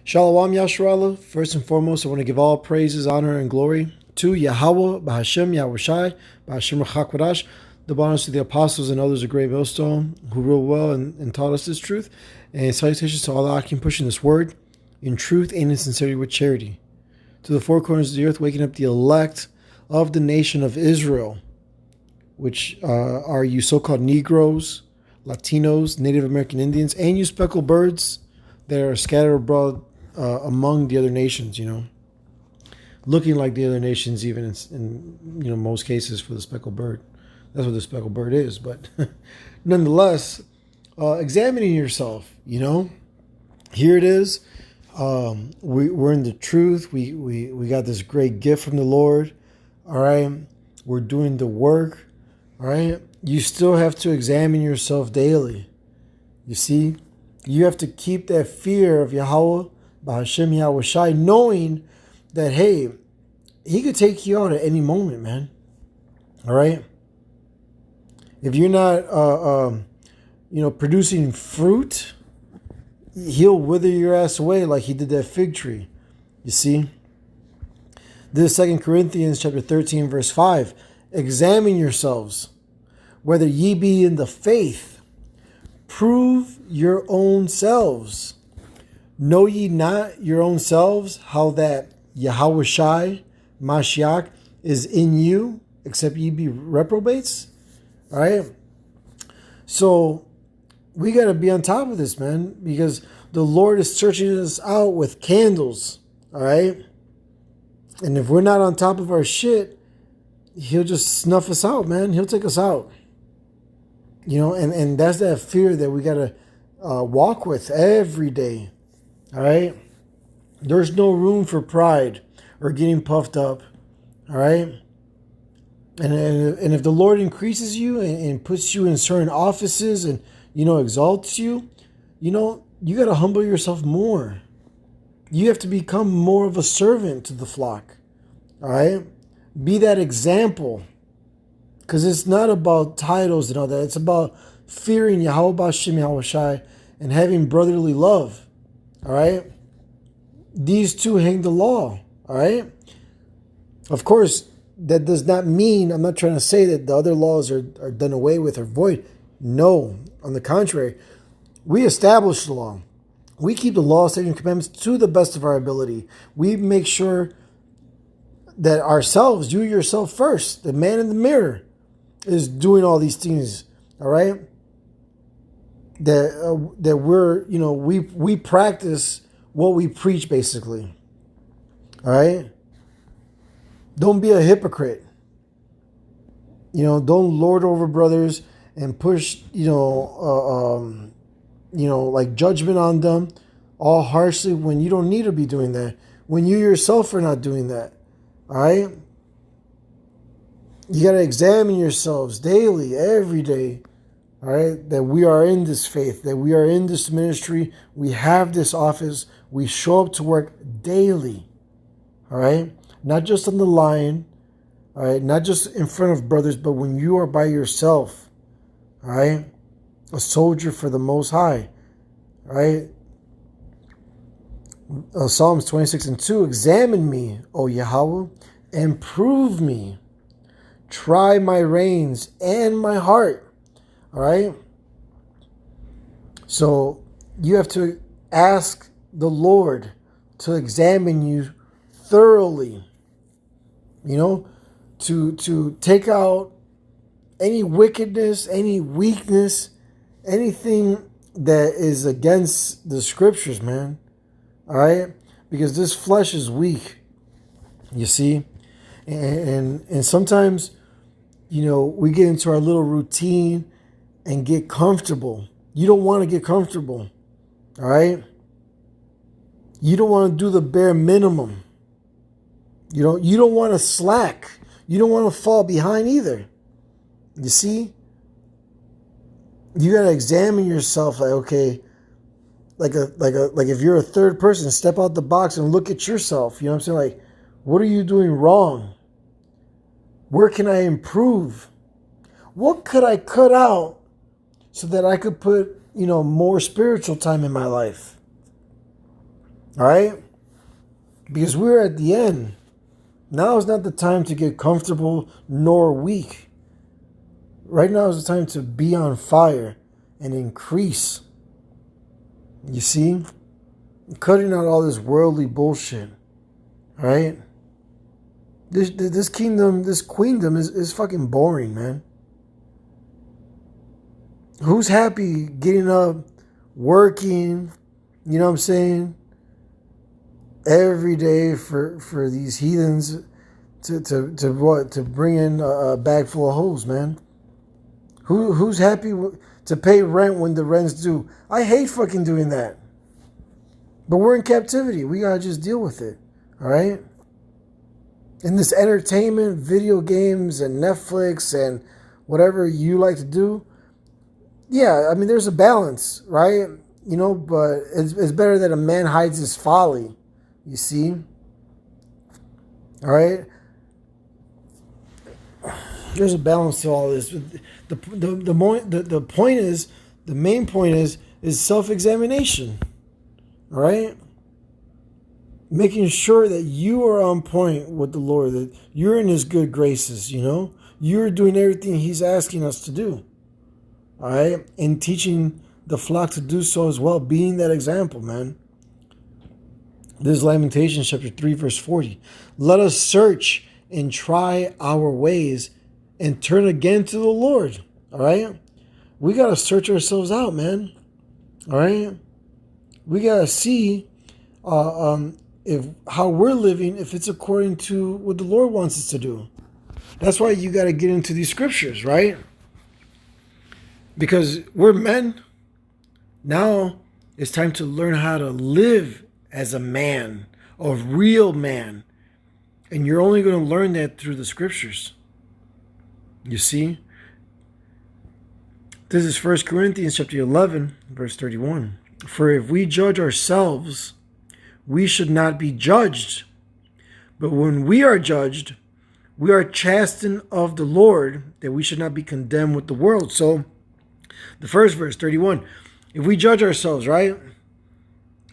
Shalom Yasharallah. First and foremost, I want to give all praises, honor, and glory to Yahweh, Bahashem, Yahushai, Bahashem Rachakwadash, the bonus to the apostles and others of Great Millstone who ruled well and taught us this truth. And salutations to all the Akim pushing this word in truth and in sincerity with charity. To the four corners of the earth, waking up the elect of the nation of Israel, which are you so-called Negroes, Latinos, Native American Indians, and you speckled birds that are scattered abroad among the other nations, looking like the other nations, even in most cases for the speckled bird. That's what the speckled bird is. But nonetheless, examining yourself, here it is. We're in the truth. We got this great gift from the Lord. All right. We're doing the work. All right. You still have to examine yourself daily. You see, you have to keep that fear of Yahweh, Bahashem Yahushai, knowing that, hey, he could take you out at any moment, man. All right. If you're not, producing fruit, he'll wither your ass away like he did that fig tree. You see? This is 2 Corinthians chapter 13, verse 5. Examine yourselves, whether ye be in the faith. Prove your own selves. Know ye not your own selves how that Yahushai, Mashiach, is in you, except ye be reprobates? All right? So we got to be on top of this, man, because the Lord is searching us out with candles. All right? And if we're not on top of our shit, he'll just snuff us out, man. He'll take us out. And that's that fear that we got to walk with every day. All right? There's no room for pride or getting puffed up. All right? And if the Lord increases you and puts you in certain offices and, exalts you, you got to humble yourself more. You have to become more of a servant to the flock. All right? Be that example. Because it's not about titles and all that. It's about fearing Yahweh Bashem Yahushai and having brotherly love. All right? These two hang the law. All right? Of course, that does not mean, I'm not trying to say that the other laws are done away with or void. No. On the contrary, we establish the law. We keep the law, statutes, and commandments to the best of our ability. We make sure that ourselves, you yourself first, the man in the mirror, is doing all these things, all right? That we're, we practice what we preach, basically, all right? Don't be a hypocrite. Don't lord over brothers and push, like judgment on them all harshly when you don't need to be doing that. When you yourself are not doing that, all right? You got to examine yourselves daily, every day, all right? That we are in this faith, that we are in this ministry, we have this office, we show up to work daily, all right? Not just on the line, all right? Not just in front of brothers, but when you are by yourself, all right? A soldier for the Most High, all right? Psalms 26:2, examine me, O Yahweh, and prove me. Try my reins and my heart. All right? So you have to ask the Lord to examine you thoroughly. To take out any wickedness, any weakness, anything that is against the scriptures, man. All right? Because this flesh is weak. You see? And sometimes, we get into our little routine and get comfortable. You don't want to get comfortable. All right? You don't want to do the bare minimum. You don't want to slack. You don't want to fall behind either. You see? You got to examine yourself like, okay, like if you're a third person, step out the box and look at yourself. You know what I'm saying? Like, what are you doing wrong? Where can I improve? What could I cut out so that I could put, more spiritual time in my life? All right? Because we're at the end. Now is not the time to get comfortable nor weak. Right now is the time to be on fire and increase. You see? Cutting out all this worldly bullshit. All right? This kingdom, this queendom is fucking boring, man. Who's happy getting up, working, you know what I'm saying, every day for these heathens to bring in a bag full of hoes, man? Who's happy to pay rent when the rent's due? I hate fucking doing that. But we're in captivity. We gotta just deal with it. All right? And this entertainment, video games, and Netflix, and whatever you like to do, yeah, I mean, there's a balance, right? You know, but it's better that a man hides his folly, you see? All right? There's a balance to all this. The point is, the main point is self-examination, all right? Making sure that you are on point with the Lord, that you're in His good graces, you know? You're doing everything He's asking us to do. All right? And teaching the flock to do so as well, being that example, man. This is Lamentations chapter 3, verse 40. Let us search and try our ways and turn again to the Lord. All right? We got to search ourselves out, man. All right? We got to see if how we're living, if it's according to what the Lord wants us to do. That's why you got to get into these scriptures, right? Because we're men. Now it's time to learn how to live as a man, a real man. And you're only going to learn that through the scriptures. You see? This is 1 Corinthians chapter 11, verse 31. For if we judge ourselves, we should not be judged. But when we are judged, we are chastened of the Lord, that we should not be condemned with the world. So, the first verse, 31. If we judge ourselves, right?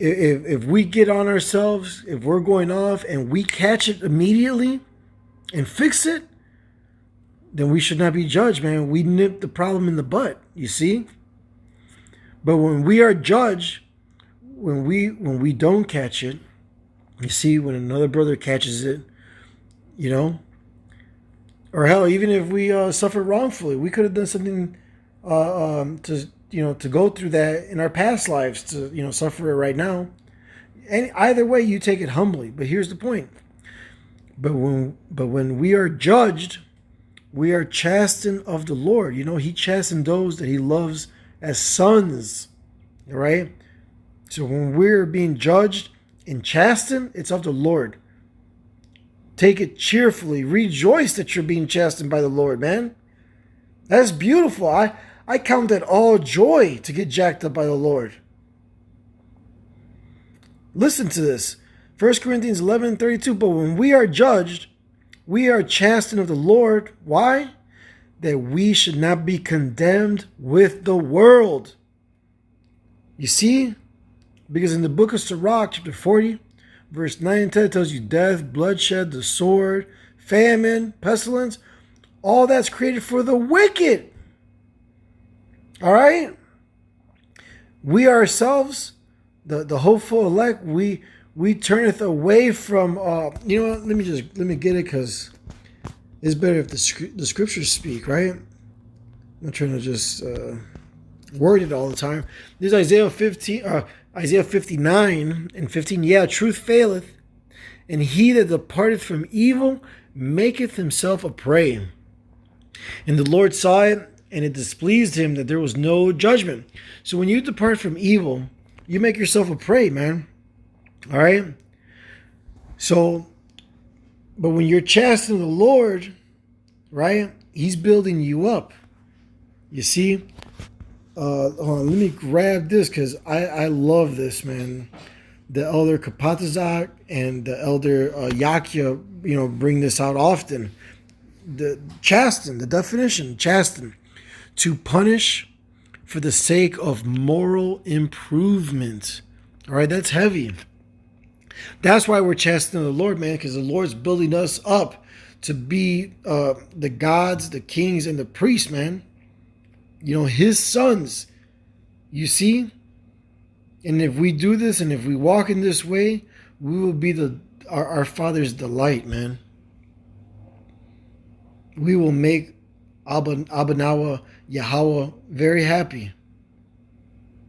If we get on ourselves, if we're going off and we catch it immediately and fix it, then we should not be judged, man. We nip the problem in the butt, you see? But when we are judged, when we don't catch it, you see, when another brother catches it, you know, or hell, even if we suffer wrongfully, we could have done something to go through that in our past lives, to suffer it right now. And either way, you take it humbly. But here's the point: but when we are judged, we are chastened of the Lord. You know, He chastened those that He loves as sons. All right. So when we're being judged and chastened, it's of the Lord. Take it cheerfully. Rejoice that you're being chastened by the Lord, man. That's beautiful. I count that all joy to get jacked up by the Lord. Listen to this. 1 Corinthians 11:32. But when we are judged, we are chastened of the Lord. Why? That we should not be condemned with the world. You see? Because in the book of Sirach, chapter 40, verse 9 and 10, it tells you death, bloodshed, the sword, famine, pestilence, all that's created for the wicked. All right? We ourselves, the hopeful elect, we turneth away from, let me get it, because it's better if the scriptures speak, right? I'm not trying to just word it all the time. There's Isaiah 59 and 15. Yeah, truth faileth, and he that departeth from evil maketh himself a prey. And the Lord saw it, and it displeased him that there was no judgment. So when you depart from evil, you make yourself a prey, man. All right? So, but when you're chastening the Lord, right, He's building you up. You see? Hold on, let me grab this, because I love this, man. The elder Kapatazak and the elder Yakya, bring this out often. The chasten, the definition, chasten, to punish for the sake of moral improvement. All right, that's heavy. That's why we're chastening the Lord, man, because the Lord's building us up to be the gods, the kings, and the priests, man. You know, his sons. You see? And if we do this and if we walk in this way, we will be our Father's delight, man. We will make Abanawa Yahweh very happy.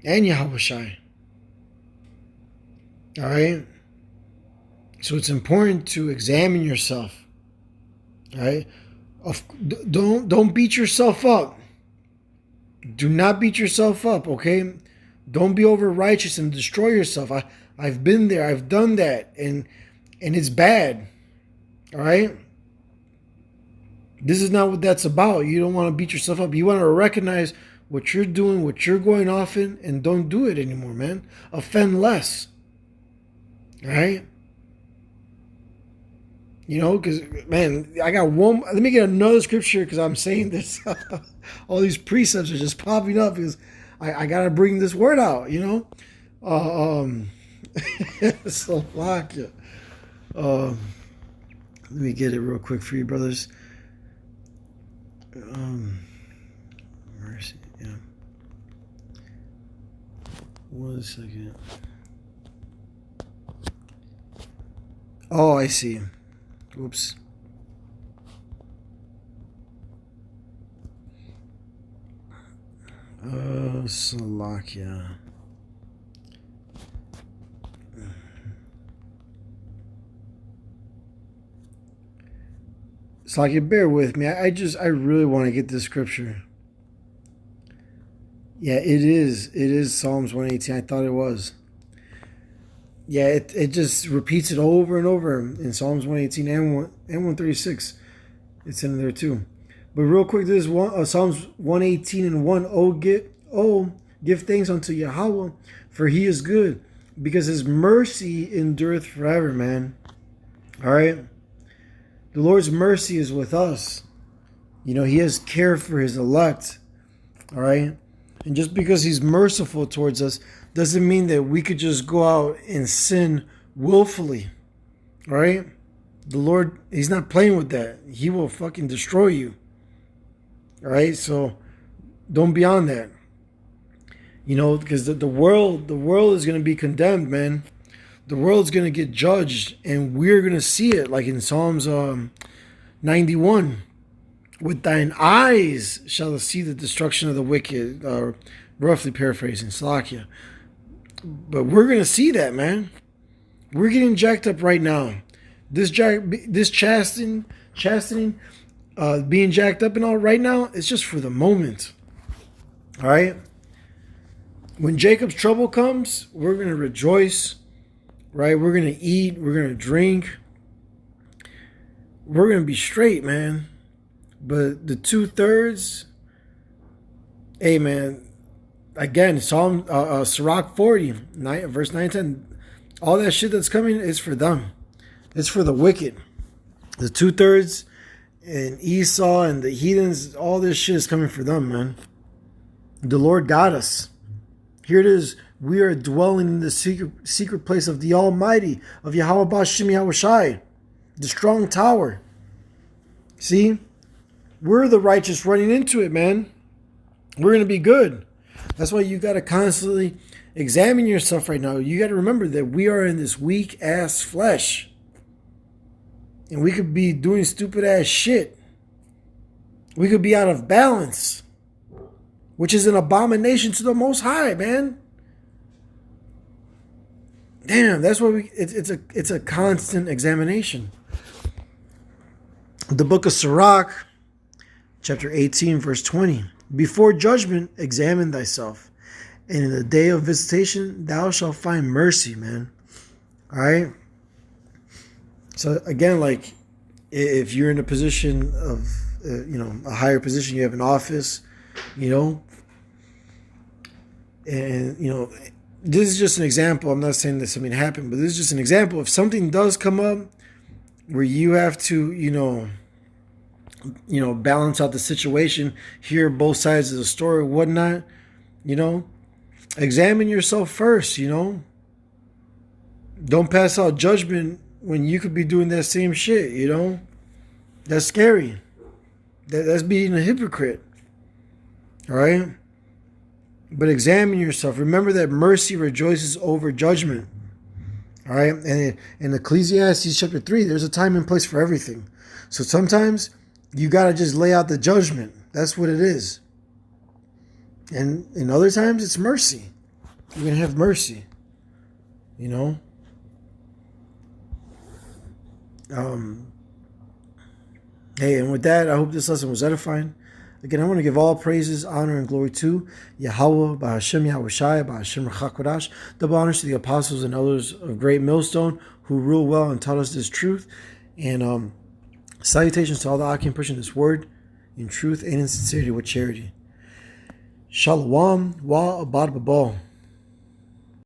And Yahweh Shai. All right? So it's important to examine yourself. All right? Don't beat yourself up. Do not beat yourself up, okay? Don't be over righteous and destroy yourself. I've been there. I've done that. And it's bad. All right? This is not what that's about. You don't want to beat yourself up. You want to recognize what you're doing, what you're going off in, and don't do it anymore, man. Offend less. All right? You know, because, man, I got one. Let me get another scripture because I'm saying this. All these precepts are just popping up because I got to bring this word out, you know? So, like, let me get it real quick for you, brothers. Mercy, yeah. 1 second. Oh, I see. Oops. Salakia. Salakia, bear with me. I really want to get this scripture. Yeah, it is. It is Psalms 118. I thought it was. Yeah, it just repeats it over and over in Psalms 118 and 136. It's in there too. But real quick, this is Psalms 118 and 1. Give thanks unto Yahweh, for he is good, because his mercy endureth forever, man. All right? The Lord's mercy is with us. You know, he has care for his elect. All right? And just because he's merciful towards us doesn't mean that we could just go out and sin willfully. All right? The Lord, he's not playing with that. He will fucking destroy you. All right? So don't be on that. You know, because the world is going to be condemned, man. The world's going to get judged, and we're going to see it, like in Psalms 91. With thine eyes shall thou see the destruction of the wicked, roughly paraphrasing, Salakia. But we're going to see that, man. We're getting jacked up right now. This chastening, being jacked up and all right now, it's just for the moment. All right? When Jacob's trouble comes, we're going to rejoice, right? We're going to eat. We're going to drink. We're going to be straight, man. But the 2/3, hey, man, again, Psalm, Sirach 40, verse 9 10, all that shit that's coming is for them. It's for the wicked. The 2/3 and Esau and the heathens, all this shit is coming for them, man. The Lord got us. Here it is. We are dwelling in the secret place of the Almighty, of Yahweh Bashim Yahweh Shai, the strong tower. See? We're the righteous running into it, man. We're going to be good. That's why you got to constantly examine yourself right now. You got to remember that we are in this weak-ass flesh. And we could be doing stupid-ass shit. We could be out of balance, which is an abomination to the Most High, man. Damn, that's why it's a constant examination. The book of Sirach, chapter 18, verse 20. Before judgment, examine thyself, and in the day of visitation, thou shalt find mercy, man. All right? So, again, like, if you're in a position of, a higher position, you have an office, and, this is just an example. I'm not saying that something happened, but this is just an example. If something does come up where you have to, balance out the situation, hear both sides of the story, whatnot, examine yourself first, Don't pass out judgment when you could be doing that same shit, you know? That's scary. That's being a hypocrite. All right? But examine yourself. Remember that mercy rejoices over judgment. All right? And in Ecclesiastes chapter 3, there's a time and place for everything. So sometimes you got to just lay out the judgment. That's what it is. And in other times, it's mercy. You're going to have mercy. You know? Hey, and with that, I hope this lesson was edifying. Again, I want to give all praises, honor, and glory to Yahweh, Ba'Hashem Yahushai, Ba'Hashem Rachakodash, double honors to the apostles and elders of Great Millstone who rule well and taught us this truth. And salutations to all the Akim pushing this word in truth and in sincerity with charity. Shalom wa abad babal.